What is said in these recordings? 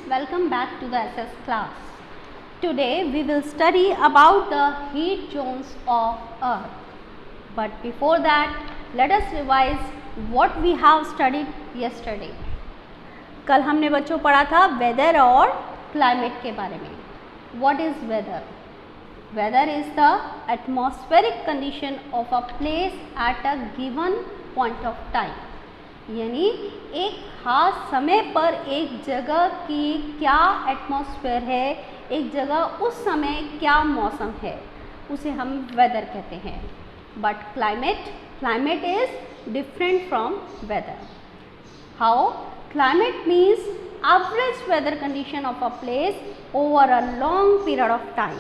welcome back to the SS class. Today we will study about the heat zones of Earth. But before that, let us revise what we have studied yesterday. कल हमने बच्चों पढ़ा था weather और climate के बारे में. What is weather? Weather is the atmospheric condition of a place at a given point of time. यानी एक ख़ास समय पर एक जगह की क्या एटमॉस्फेयर है, एक जगह उस समय क्या मौसम है, उसे हम वेदर कहते हैं. But climate is different from weather. How? Climate means average weather condition of a place over a long period of time.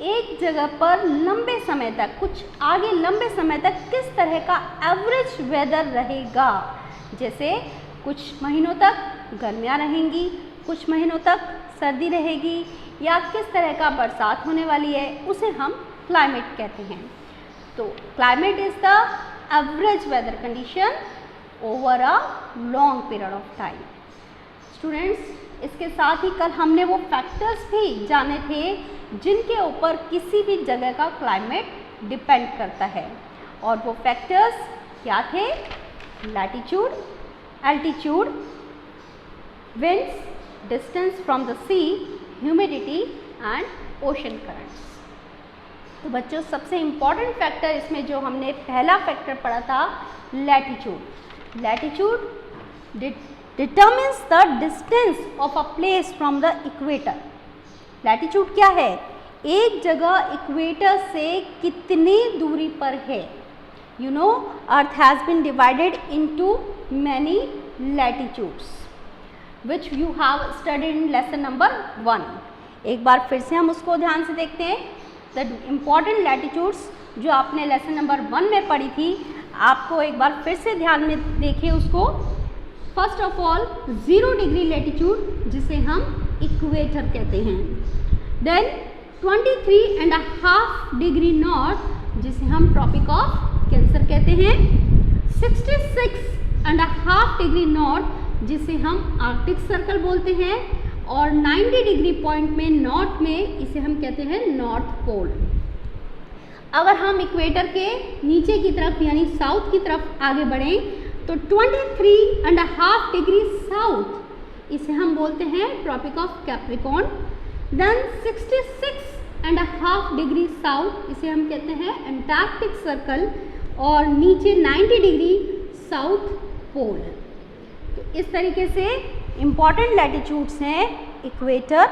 एक जगह पर लंबे समय तक, कुछ आगे लंबे समय तक किस तरह का एवरेज वेदर रहेगा. जैसे कुछ महीनों तक गर्मियाँ रहेंगी, कुछ महीनों तक सर्दी रहेगी, या किस तरह का बरसात होने वाली है, उसे हम क्लाइमेट कहते हैं. तो climate is the average weather condition over a long period of time. Students, इसके साथ ही कल हमने वो फैक्टर्स भी जाने थे जिनके ऊपर किसी भी जगह का क्लाइमेट डिपेंड करता है. और वो फैक्टर्स क्या थे? Latitude, altitude, winds, distance from the sea, humidity and ocean currents. तो बच्चों, सबसे इम्पॉर्टेंट फैक्टर इसमें जो हमने पहला फैक्टर पढ़ा था, latitude. Latitude determines the distance of a place from the equator. Latitude क्या है? एक जगह इक्वेटर से कितनी दूरी पर है. You know, earth has been divided into many latitudes which you have studied in lesson number 1. एक बार फिर से हम उसको ध्यान से देखते हैं. द इम्पॉर्टेंट लैटिट्यूड्स जो आपने लेसन नंबर 1 में पढ़ी थी, आपको एक बार फिर से ध्यान में देखिए उसको. First of all 0 degree latitude जिसे हम इक्वेटर कहते हैं. देन 23.5 डिग्री नॉर्थ जिसे हम ट्रॉपिक ऑफ कैंसर कहते हैं. 66.5 डिग्री नॉर्थ जिसे हम आर्कटिक सर्कल बोलते हैं. और 90 डिग्री पॉइंट में नॉर्थ में इसे हम कहते हैं नॉर्थ पोल. अगर हम इक्वेटर के नीचे की तरफ यानी साउथ की तरफ आगे बढ़ें तो 23.5 डिग्री साउथ इसे हम बोलते हैं Tropic of Capricorn. Then 66.5 degree south इसे हम कहते हैं एंटार्क्टिक सर्कल. और नीचे 90 डिग्री साउथ पोल. तो इस तरीके से इम्पॉर्टेंट लैटिट्यूड्स हैं equator,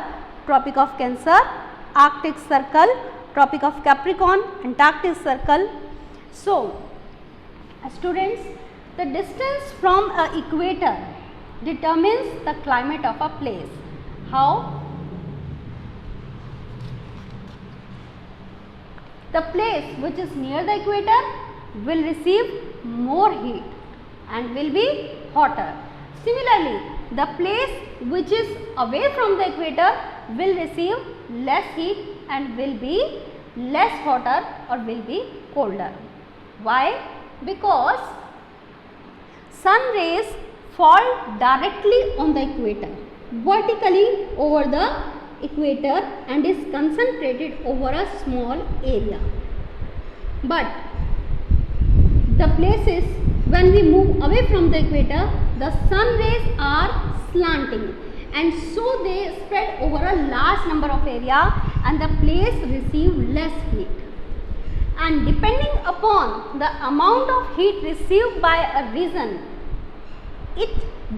Tropic of Cancer, Arctic Circle, Tropic of Capricorn, Antarctic Circle. So students, the distance from a equator determines the climate of a place. How? The place which is near the equator will receive more heat and will be hotter. Similarly, the place which is away from the equator will receive less heat and will be less hotter or will be colder. Why? Because sun rays fall directly on the equator, vertically over the equator, and is concentrated over a small area. But the places when we move away from the equator, the sun rays are slanting, and so they spread over a large number of area and the place receive less heat. And depending upon the amount of heat received by a region,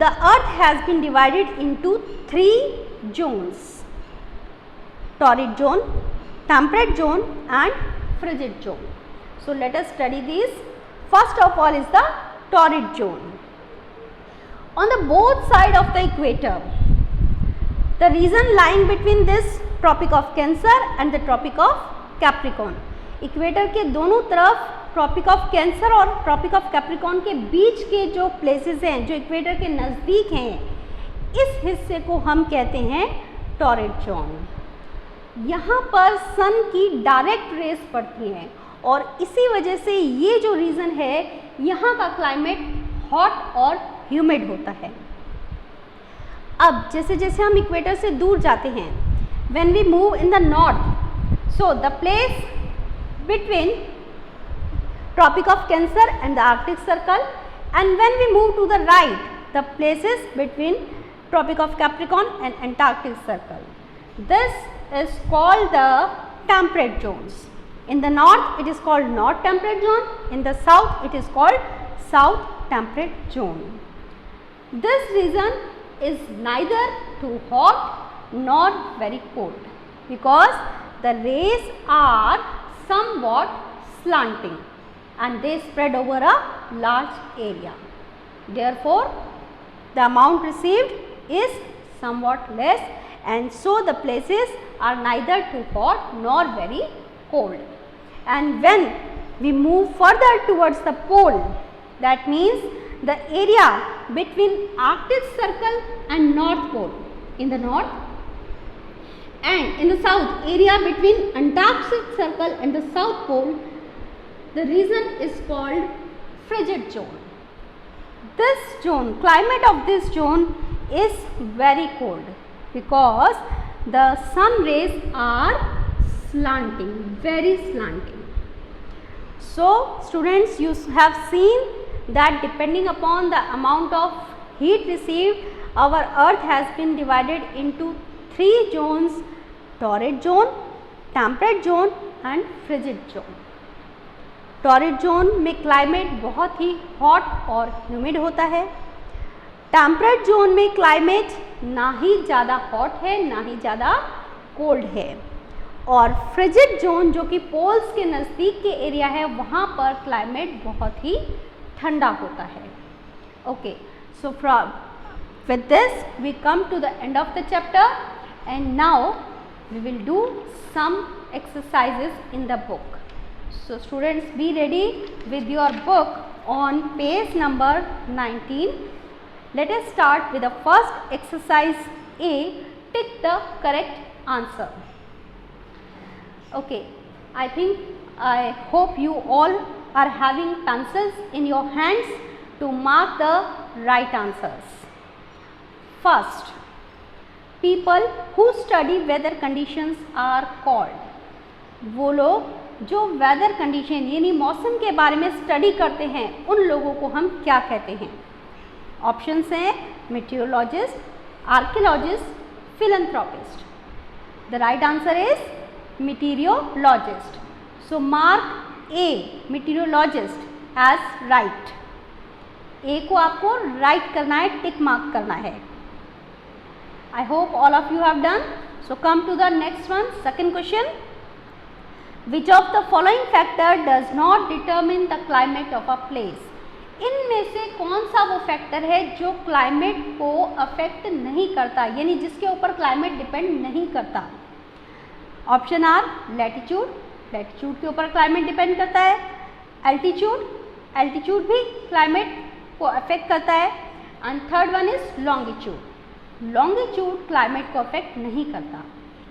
the earth has been divided into 3 zones: torrid zone, temperate zone and frigid zone. So let us study these. First of all is the torrid zone. On the both side of the equator, the region lying between this tropic of Cancer and the tropic of Capricorn. Equator के दोनों तरफ tropic of cancer और tropic of Capricorn के बीच के जो places हैं, जो equator के नज़दीक हैं, इस हिस्से को हम कहते हैं टॉरिड जोन. यहाँ पर सन की डायरेक्ट रेस पड़ती हैं और इसी वजह से ये जो रीजन है, यहाँ का क्लाइमेट हॉट और ह्यूमिड होता है. अब जैसे जैसे हम इक्वेटर से दूर जाते हैं, when we move in the north, so the place between Tropic of Cancer and the Arctic Circle, and when we move to the right, the places between Tropic of Capricorn and Antarctic Circle. This is called the temperate zones. In the north it is called north temperate zone, in the south it is called south temperate zone. This region is neither too hot nor very cold because the rays are somewhat slanting and they spread over a large area. Therefore, the amount received is somewhat less, and so the places are neither too hot nor very cold. And when we move further towards the pole, that means the area between Arctic Circle and North Pole in the north, and in the south area between Antarctic Circle and the South Pole, the region is called frigid zone. This zone, climate of this zone is very cold because the sun rays are slanting, very slanting. So students, you have seen that depending upon the amount of heat received, our earth has been divided into 3 zones: torrid zone, temperate zone and frigid zone. Torrid zone में climate बहुत ही hot और humid होता है। Temperate zone में climate ना ही ज़्यादा hot है ना ही ज़्यादा कोल्ड है। और फ्रिजिड जोन जो कि पोल्स के नज़दीक के एरिया है, वहाँ पर क्लाइमेट बहुत ही ठंडा होता है। Okay, so with this we come to the end of the chapter, and now we will do some exercises in the book. So students, be ready with your book on page number 19. Let us start with the first exercise A. Tick the correct answer. Okay, I hope you all are having pencils in your hands to mark the right answers. First, people who study weather conditions are called. वो लोग जो weather condition यानी मौसम के बारे में study करते हैं, उन लोगों को हम क्या कहते हैं? ऑप्शंस हैं meteorologist, archaeologist, philanthropist. The right answer is meteorologist. So mark A, meteorologist, as right. A को आपको राइट करना है, टिक मार्क करना है. I hope all of you have done. So come to the next one, second question. Which of the following factor does not determine the climate of a place? इनमें से कौन सा वो factor है जो climate को अफेक्ट नहीं करता, यानी जिसके ऊपर क्लाइमेट डिपेंड नहीं करता? ऑप्शन आर लैटिट्यूड, लैटिट्यूड के ऊपर क्लाइमेट डिपेंड करता है. एल्टीट्यूड, एल्टीट्यूड भी क्लाइमेट को अफेक्ट करता है. And third one is longitude, longitude climate को अफेक्ट नहीं करता.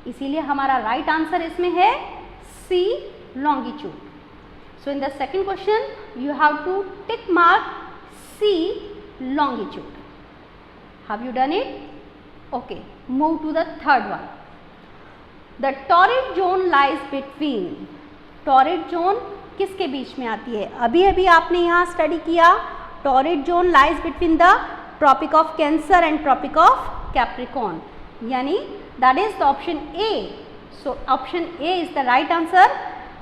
इसीलिए हमारा राइट आंसर इसमें है C, longitude. So in the second question you have to tick mark C, longitude. Have you done it? Okay, move to the third one. The torrid zone lies between. Torrid zone किसके बीच में आती है? अभी अभी आपने यहाँ study किया. Torrid zone lies between the Tropic of Cancer and Tropic of Capricorn. यानी that is the option A. So option A is the right answer.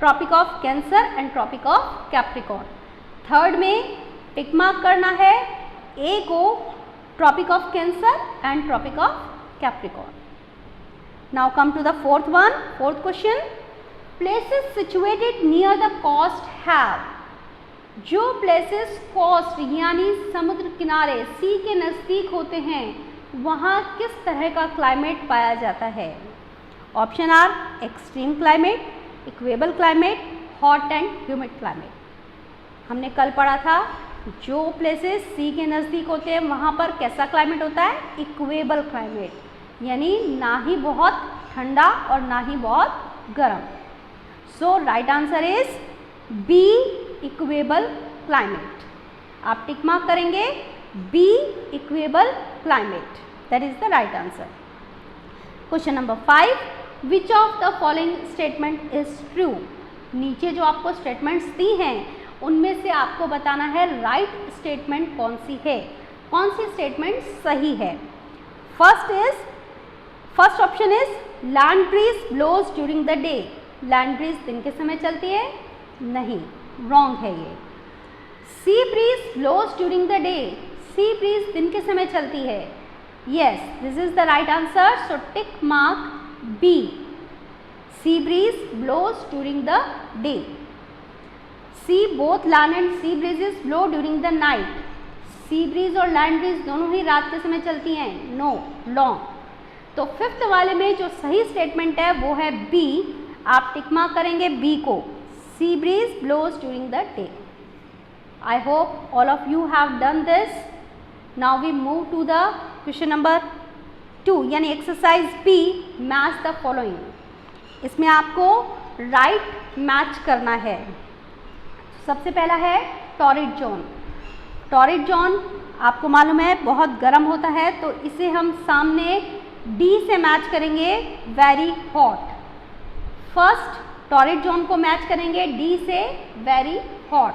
Tropic of Cancer and Tropic of Capricorn. Third में टिक mark करना है A को, Tropic of Cancer and Tropic of Capricorn. Now come to the fourth one, fourth question. Places situated near the coast have. जो places coast यानी समुद्र किनारे, सी के नज़दीक होते हैं, वहाँ किस तरह का क्लाइमेट पाया जाता है? Option are extreme climate, equable climate, hot and humid climate. हमने कल पढ़ा था जो प्लेसेस सी के नज़दीक होते हैं वहाँ पर कैसा क्लाइमेट होता है? इक्वेबल क्लाइमेट, यानी ना ही बहुत ठंडा और ना ही बहुत गर्म. So right answer is B, equable climate. आप टिक मार्क करेंगे B, equable climate. That is the right answer. Question number 5. Which of the following statement is true? नीचे जो आपको स्टेटमेंट्स दी हैं उनमें से आपको बताना है राइट स्टेटमेंट कौन सी है, कौन सी स्टेटमेंट सही है. First option is land breeze blows during the day. Land breeze दिन के समय चलती है? नहीं, रॉन्ग है ये. Sea breeze blows during the day. Sea breeze दिन के समय चलती है. Yes, this is the right answer. So tick mark B. Sea breeze blows during the day. See, both land and sea breezes blow during the night. Sea breeze और land breeze दोनों ही रात के समय चलती हैं. No, wrong. तो fifth वाले में जो सही स्टेटमेंट है वो है बी. आप टिक मार्क करेंगे बी को. Sea breeze blows during the day. I hope all of you have done this. Now we move to the question number 2 यानी exercise B. Match the following. इसमें आपको right match करना है. सबसे पहला है टॉरिड जोन. टॉरिड जोन आपको मालूम है बहुत गर्म होता है, तो इसे हम सामने डी से मैच करेंगे very hot. First torrid zone को मैच करेंगे डी से very hot.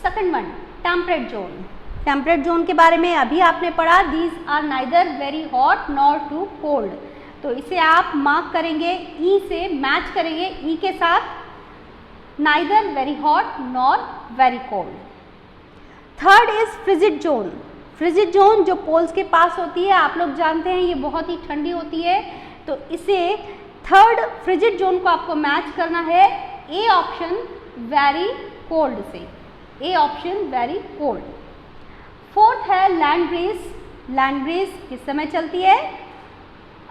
Second one temperate zone. Temperate zone के बारे में अभी आपने पढ़ा. These are neither very hot nor too cold. तो इसे आप मार्क करेंगे ई से, मैच करेंगे ई के साथ neither very hot nor very cold. Third is frigid zone. Frigid zone जो पोल्स के पास होती है, आप लोग जानते हैं ये बहुत ही ठंडी होती है, तो इसे थर्ड फ्रिजिड जोन को आपको मैच करना है ए ऑप्शन वेरी कोल्ड से. A option very cold. Fourth है लैंड ब्रीज. लैंड ब्रीज किस समय चलती है?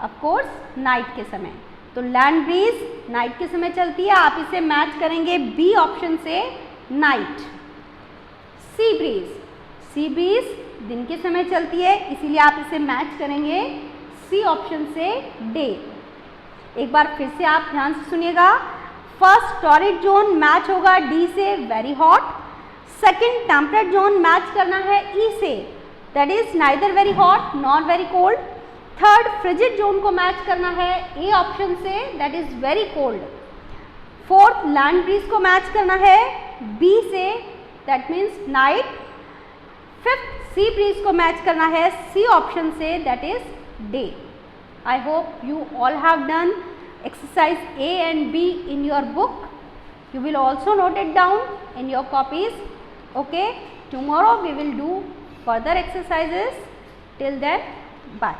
ऑफ कोर्स नाइट के समय. तो लैंड ब्रीज नाइट के समय चलती है. आप इसे मैच करेंगे बी ऑप्शन से नाइट. Sea breeze. सी ब्रीज दिन के समय चलती है, इसीलिए आप इसे मैच करेंगे सी ऑप्शन से डे. एक बार फिर से आप ध्यान से सुनिएगा. फर्स्ट टॉरिड जोन मैच होगा डी से very hot. Second temperate zone match करना है ई से, that is neither very hot nor very cold. Third frigid zone को मैच करना है ए ऑप्शन से, that is very cold. Fourth land breeze को मैच करना है बी से, that means night. Fifth sea breeze को मैच करना है सी ऑप्शन से, that is day. I hope you all have done exercise A and B in your book. You will also note it down in your copies. Okay, tomorrow we will do further exercises. Till then, bye.